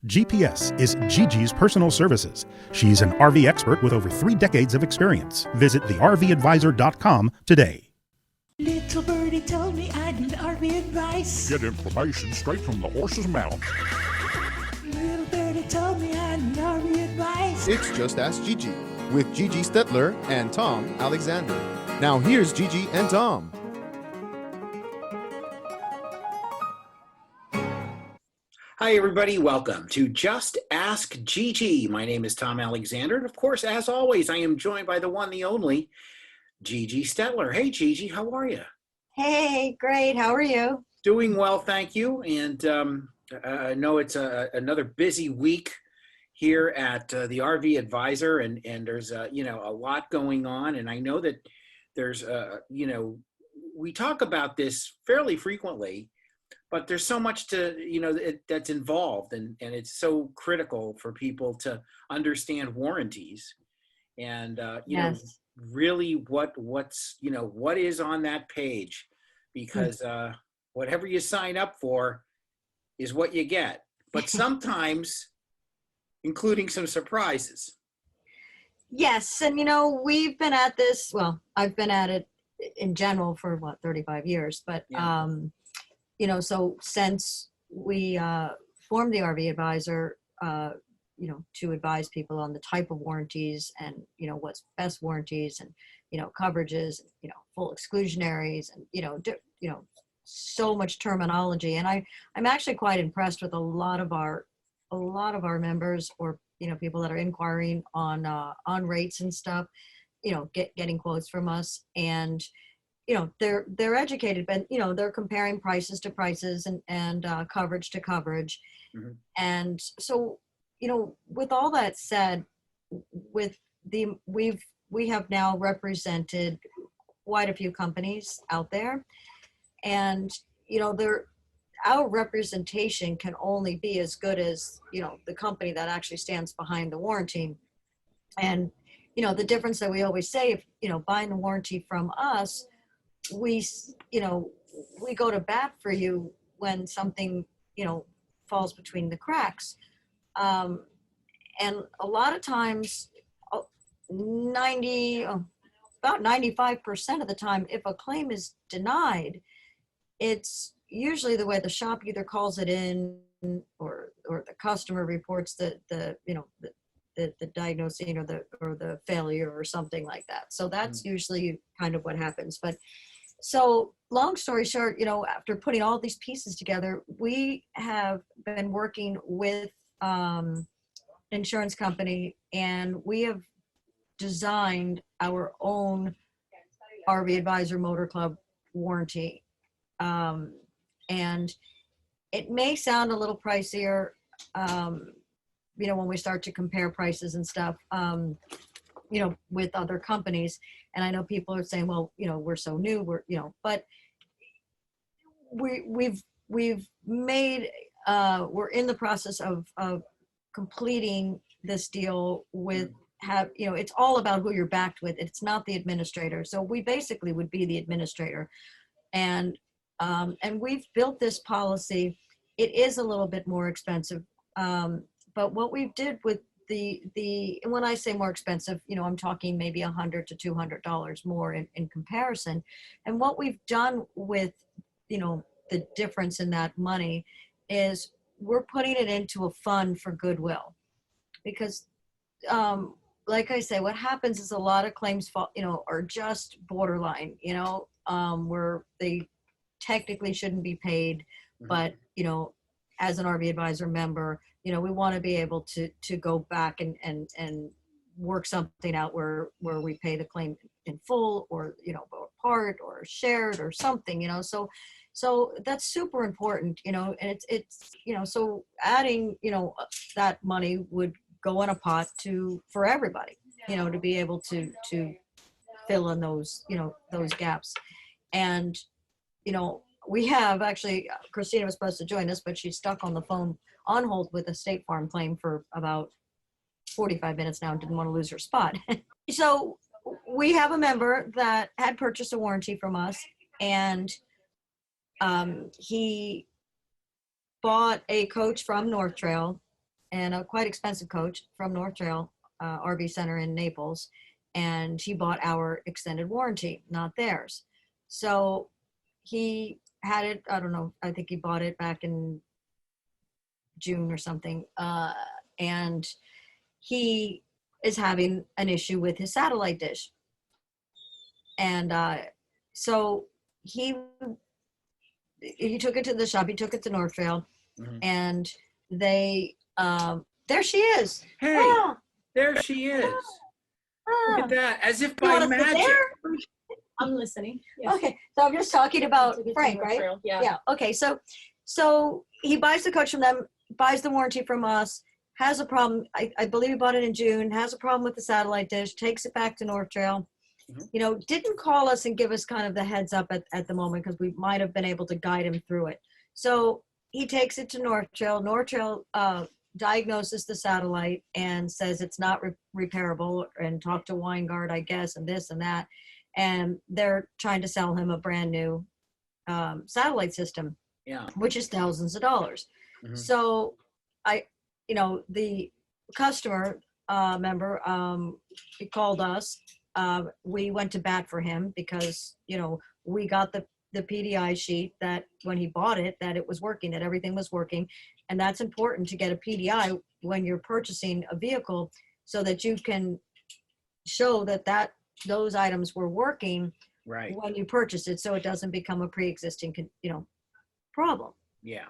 GPS is GiGi's personal services. She's an RV expert with over 3 decades of experience. Visit thervadvisor.com today. Little birdie told me I'd need RV advice. Get information straight from the horse's mouth. Little birdie told me I'd need RV advice. It's Just Ask Gigi with Gigi Stetler and Tom Alexander. Now here's Gigi and Tom. Hi, everybody. Welcome to Just Ask Gigi. My name is Tom Alexander. And of course, as always, I am joined by the one, the only, Gigi Stetler. Hey, Gigi, how are you? Hey, great. How are you? Doing well, thank you. And I know it's another busy week here at the RV Advisor, and there's a lot going on. And I know that there's we talk about this fairly frequently, but there's so much that's involved, and it's so critical for people to understand warranties and Yes. really what is on that page, because whatever you sign up for is what you get, but sometimes including some surprises. Yes. And, we've been at this, well, I've been at it in general for 35 years, but, Yeah. So since we formed the RV Advisor, to advise people on the type of warranties and, what's best warranties and, coverages, full exclusionaries and, so much terminology. And I'm actually quite impressed with a lot of our members, or, people that are inquiring on rates and stuff, getting quotes from us. And, they're educated, but, they're comparing prices to prices and coverage to coverage. Mm-hmm. And so, with all that said, we have now represented quite a few companies out there, and, our representation can only be as good as, the company that actually stands behind the warranty. And, the difference that we always say, if, buying the warranty from us, we go to bat for you when something, falls between the cracks. And a lot of times, about 95% of the time, if a claim is denied, it's usually the way the shop either calls it in, or the customer reports the diagnosing or the failure or something like that. So that's usually kind of what happens. But so long story short, after putting all these pieces together, we have been working with insurance company, and we have designed our own RV Advisor Motor Club warranty. And it may sound a little pricier, when we start to compare prices and stuff, with other companies. And I know people are saying, well, we're so new, but we've made, we're in the process of completing this deal with it's all about who you're backed with. It's not the administrator. So we basically would be the administrator. And we've built this policy. It is a little bit more expensive. But what we did with and when I say more expensive, I'm talking maybe $100 to $200 more in comparison. And what we've done with, the difference in that money is we're putting it into a fund for goodwill. Because, like I say, what happens is a lot of claims are just borderline, where they technically shouldn't be paid, but, as an RV Advisor member, we want to be able to go back and work something out where we pay the claim in full, or, or part or shared or something, so that's super important, and it's, so adding, that money would go in a pot for everybody, to be able to fill in those gaps. And, we have actually, Christina was supposed to join us, but she's stuck on the phone on hold with a State Farm claim for about 45 minutes now and didn't want to lose her spot. So we have a member that had purchased a warranty from us, and he bought a coach from North Trail and a quite expensive coach from North Trail RV Center in Naples, and he bought our extended warranty, not theirs. So he had it, I don't know, I think he bought it back in June or something, and he is having an issue with his satellite dish. And so he took it to the shop, he took it to North Trail, and they, there she is. Hey, Ah, there she is. Look ah. at that, as if You by wanna sit magic. there? I'm listening. Yes. Okay, so I'm just talking about Took it to Frank, North right? Trail, Yeah. Yeah, okay, so he buys the coach from them, buys the warranty from us, has a problem, I believe he bought it in June, has a problem with the satellite dish, takes it back to North Trail. You know, didn't call us and give us kind of the heads up at the moment, because we might have been able to guide him through it. So he takes it to North Trail. North Trail diagnoses the satellite and says it's not repairable, and talk to Weingart, I guess, and this and that. And they're trying to sell him a brand new satellite system, Yeah. which is thousands of dollars. So the customer member, he called us. We went to bat for him because, we got the PDI sheet that when he bought it, that it was working, that everything was working. And that's important to get a PDI when you're purchasing a vehicle, so that you can show that those items were working Right. when you purchase it, so it doesn't become a pre-existing, problem. Yeah.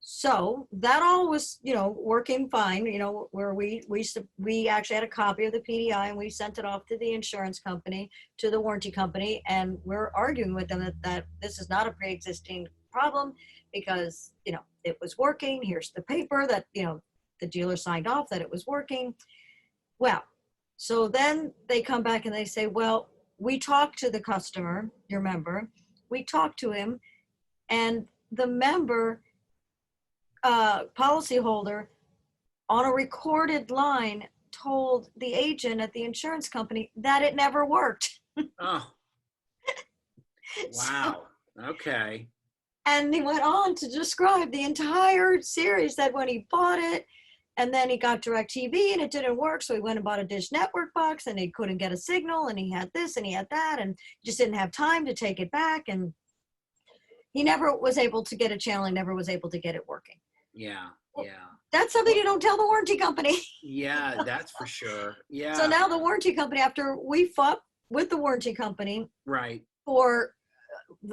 So that all was, working fine, where we actually had a copy of the PDI, and we sent it off to the insurance company, to the warranty company, and we're arguing with them that this is not a pre-existing problem, because, it was working. Here's the paper that, the dealer signed off that it was working. Well, so then they come back and they say, well, we talked to the customer, your member, we talked to him, and the member policyholder on a recorded line told the agent at the insurance company that it never worked. Oh. Wow. Okay. And he went on to describe the entire series, that when he bought it, and then he got DirecTV and it didn't work, so he went and bought a Dish Network box, and he couldn't get a signal, and he had this and he had that, and just didn't have time to take it back, and he never was able to get a channel, he never was able to get it working. Yeah. Well, Yeah. That's something you don't tell the warranty company. Yeah, that's for sure. Yeah. So now the warranty company, after we fought with the warranty company Right. for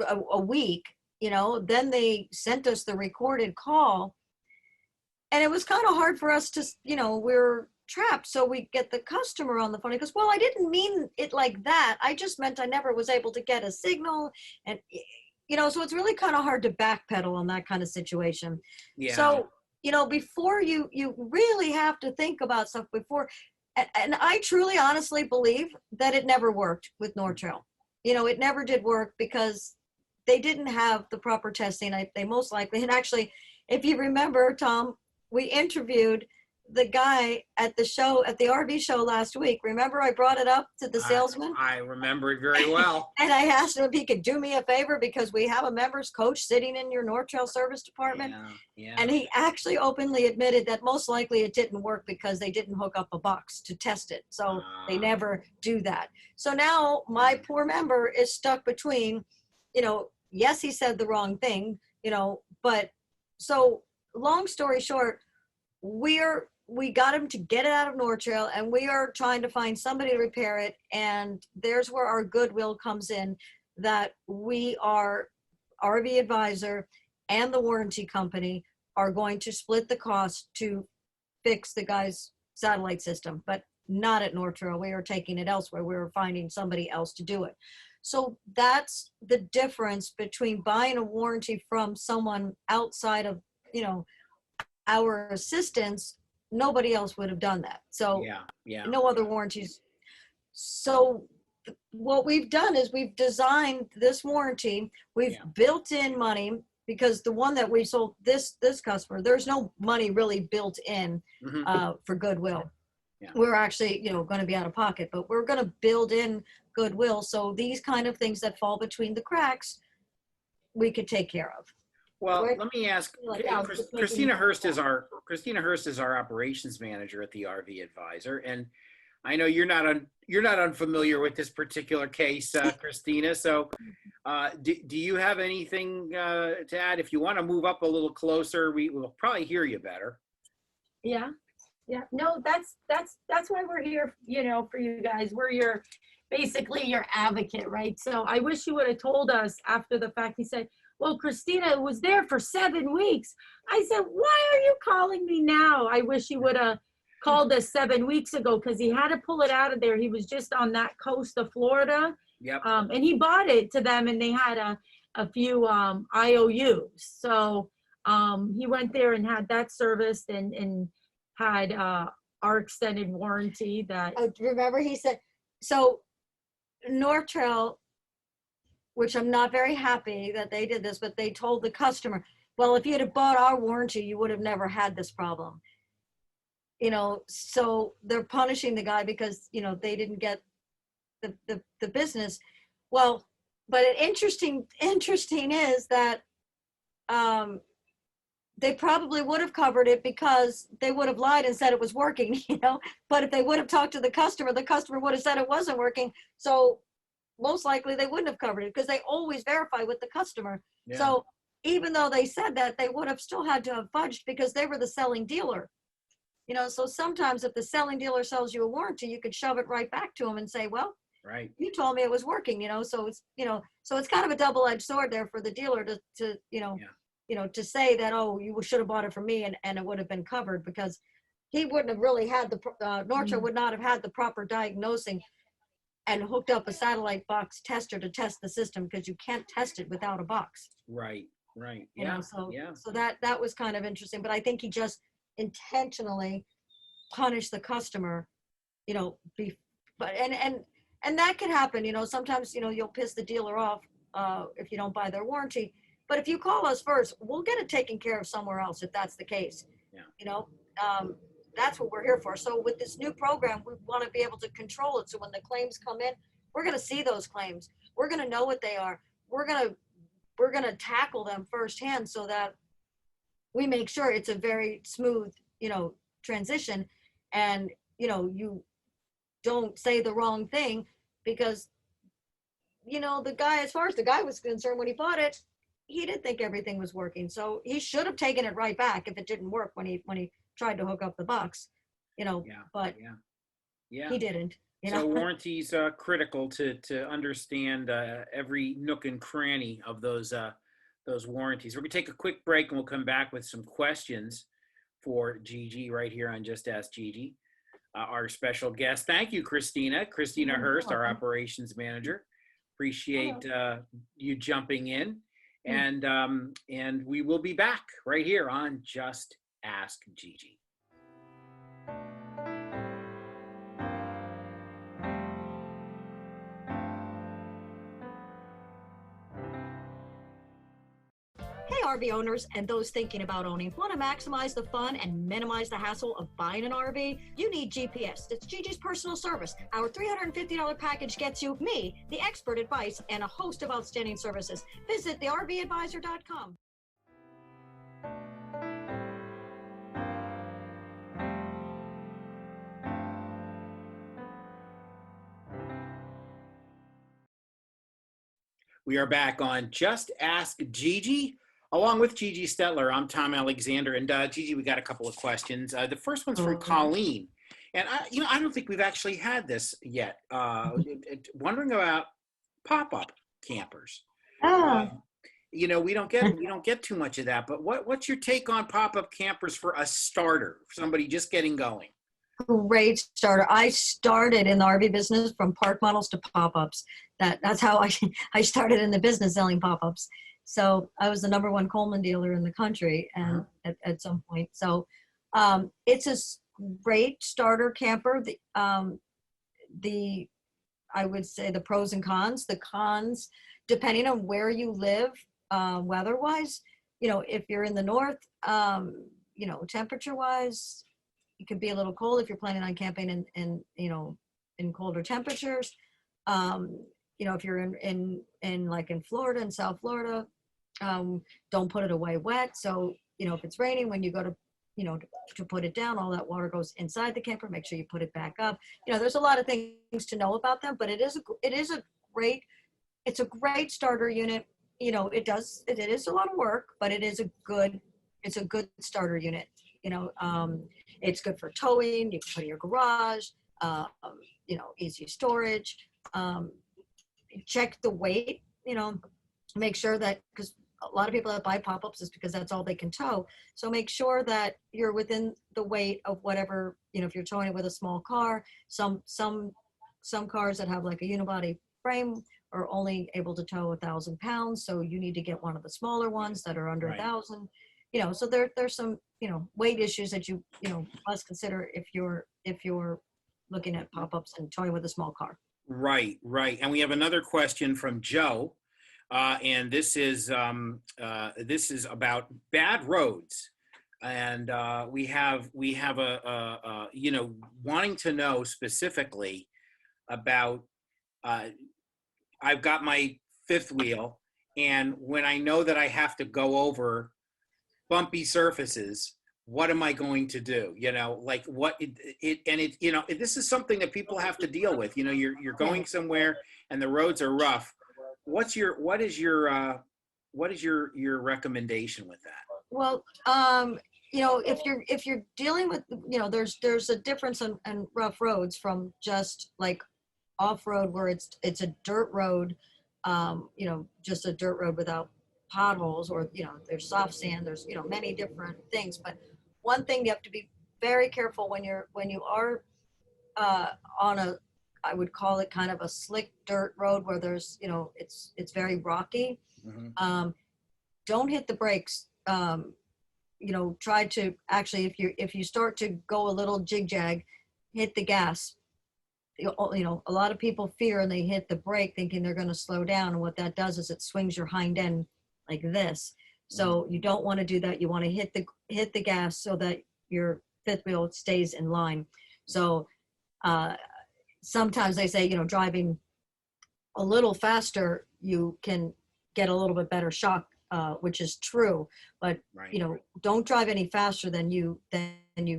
a week, then they sent us the recorded call, and it was kind of hard for us to, we're trapped. So we get the customer on the phone. He goes, well, I didn't mean it like that. I just meant I never was able to get a signal. And, so it's really kind of hard to backpedal on that kind of situation. Yeah. So, before you really have to think about stuff before. And I truly, honestly believe that it never worked with North Trail. It never did work because they didn't have the proper testing. They most likely, and actually, if you remember, Tom, we interviewed the guy at the show, at the RV show last week. Remember, I brought it up to the salesman? I remember it very well. And I asked him if he could do me a favor, because we have a members coach sitting in your North Trail service department. Yeah. And he actually openly admitted that most likely it didn't work because they didn't hook up a box to test it. So they never do that. So now my poor member is stuck between, yes, he said the wrong thing, but so long story short, we got him to get it out of North Trail, and we are trying to find somebody to repair it. And there's where our goodwill comes in, that we are RV Advisor and the warranty company are going to split the cost to fix the guy's satellite system, but not at North Trail. We are taking it elsewhere. We were finding somebody else to do it. So that's the difference between buying a warranty from someone outside of, our assistance. Nobody else would have done that. So yeah. no other warranties. So what we've done is we've designed this warranty. We've built in money, because the one that we sold this customer, there's no money really built in for goodwill. Yeah. We're actually, going to be out of pocket, but we're going to build in goodwill. So these kind of things that fall between the cracks, we could take care of. Well, Right. let me ask. Like, yeah, just making Christina notes. Christina Hurst is our operations manager at the RV Advisor, and I know you're not unfamiliar with this particular case, Christina. So, do you have anything to add? If you want to move up a little closer, we will probably hear you better. Yeah. Yeah. No, that's why we're here, for you guys. We're basically your advocate, right? So I wish you would have told us after the fact. He said, well, Christina was there for 7 weeks. I said, why are you calling me now? I wish you would have called us 7 weeks ago, because he had to pull it out of there. He was just on that coast of Florida. Yep. And he bought it to them, and they had a few IOUs. So he went there and had that serviced, and had our extended warranty that. Oh, remember he said, so North Trail, which I'm not very happy that they did this, but they told the customer, well, if you'd have bought our warranty, you would have never had this problem. So they're punishing the guy because, they didn't get the business. Well, but interesting is that they probably would have covered it because they would have lied and said it was working, but if they would have talked to the customer would have said it wasn't working. So most likely they wouldn't have covered it because they always verify with the customer. Yeah. So even though they said that, they would have still had to have fudged because they were the selling dealer. So sometimes if the selling dealer sells you a warranty, you could shove it right back to them and say, well, Right. you told me it was working, so it's, so it's kind of a double-edged sword there for the dealer to to say that, oh, you should have bought it from me and it would have been covered, because he wouldn't have really had Nortra would not have had the proper diagnosing and hooked up a satellite box tester to test the system, because you can't test it without a box. Right. Yeah. So that was kind of interesting, but I think he just intentionally punished the customer, but and that could happen, sometimes, you'll piss the dealer off if you don't buy their warranty. But if you call us first, we'll get it taken care of somewhere else if that's the case. Yeah. That's what we're here for. So with this new program, we want to be able to control it. So when the claims come in, we're going to see those claims. We're going to know what they are. We're going to tackle them firsthand so that we make sure it's a very smooth, transition, and, you don't say the wrong thing, because, the guy, as far as the guy was concerned, when he bought it, he didn't think everything was working. So he should have taken it right back if it didn't work when he tried to hook up the box, but he didn't. So warranties are critical to understand every nook and cranny of those warranties. We're gonna take a quick break and we'll come back with some questions for GiGi right here on Just Ask GiGi, our special guest. Thank you, Christina Hurst, our operations manager. Appreciate you jumping in, and we will be back right here on Just Ask GiGi. Hey, RV owners and those thinking about owning. Want to maximize the fun and minimize the hassle of buying an RV? You need GPS. It's GiGi's personal service. Our $350 package gets you me, the expert advice, and a host of outstanding services. Visit thervadvisor.com. We are back on Just Ask GiGi, along with GiGi Stetler. I'm Tom Alexander, and GiGi, we got a couple of questions. The first one's from Colleen, and I don't think we've actually had this yet. Wondering about pop-up campers. We don't get too much of that. But what's your take on pop-up campers for a starter, for somebody just getting going? Great starter. I started in the RV business from park models to pop-ups. That's how I started in the business, selling pop-ups. So I was the #1 Coleman dealer in the country, and at some point. So it's a great starter camper. I would say the pros and cons. The cons, depending on where you live, weather-wise, if you're in the north, temperature-wise, it could be a little cold if you're planning on camping in colder temperatures. If you're in Florida and South Florida, Don't put it away wet. So, if it's raining, when you go to, to put it down, all that water goes inside the camper. Make sure you put it back up. There's a lot of things to know about them, but it is a great, it's a great starter unit. It is a lot of work, but it's a good starter unit. It's good for towing. You can put in your garage, easy storage. Check the weight, make sure that, because a lot of people that buy pop-ups is because that's all they can tow. So make sure that you're within the weight of whatever, if you're towing it with a small car. Some cars that have like a unibody frame are only able to tow 1,000 pounds. So you need to get one of the smaller ones that are under 1,000. So there's some, weight issues that you must consider if you're looking at pop-ups and towing with a small car. Right. And we have another question from Joe. And this is about bad roads, and we have a wanting to know specifically about. I've got my fifth wheel, and when I know that I have to go over bumpy surfaces, what am I going to do? Like what this is something that people have to deal with. You're going somewhere and the roads are rough. What is your recommendation with that? Well, if you're dealing with, there's a difference in rough roads from just like off-road where it's a dirt road, just a dirt road without potholes, or, there's soft sand, there's, many different things. But one thing you have to be very careful when you are on a, I would call it kind of a slick dirt road where there's, it's very rocky. Mm-hmm. Don't hit the brakes. Try to actually, if you start to go a little jig-jag, hit the gas. A lot of people fear and they hit the brake thinking they're going to slow down. And what that does is it swings your hind end like this. So you don't want to do that. You want to hit the gas so that your fifth wheel stays in line. So, sometimes they say, driving a little faster, you can get a little bit better shock, which is true. But, don't drive any faster than you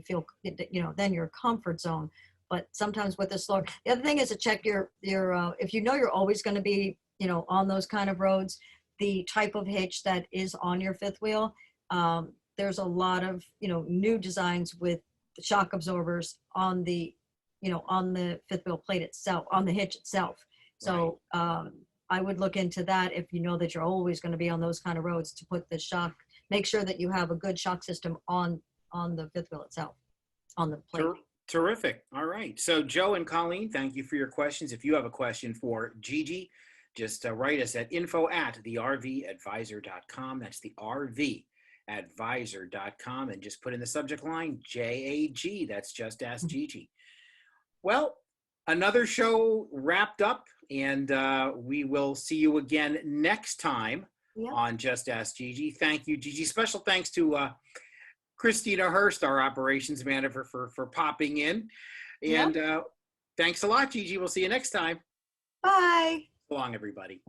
feel, than your comfort zone. But sometimes with the slower, the other thing is to check your if you're always going to be, on those kind of roads, the type of hitch that is on your fifth wheel. There's a lot of, new designs with shock absorbers on the fifth wheel plate itself, on the hitch itself. So I would look into that if you know that you're always going to be on those kind of roads, to put the shock, make sure that you have a good shock system on the fifth wheel itself, on the plate. Terrific. All right. So Joe and Colleen, thank you for your questions. If you have a question for GiGi, just write us at info@thervadvisor.com. That's the RVadvisor.com, and just put in the subject line JAG. That's Just Ask GiGi. Well, another show wrapped up, and we will see you again next time on Just Ask GiGi. Thank you, GiGi. Special thanks to Christina Hurst, our operations manager, for popping in. And thanks a lot, GiGi. We'll see you next time. Bye. So long, everybody.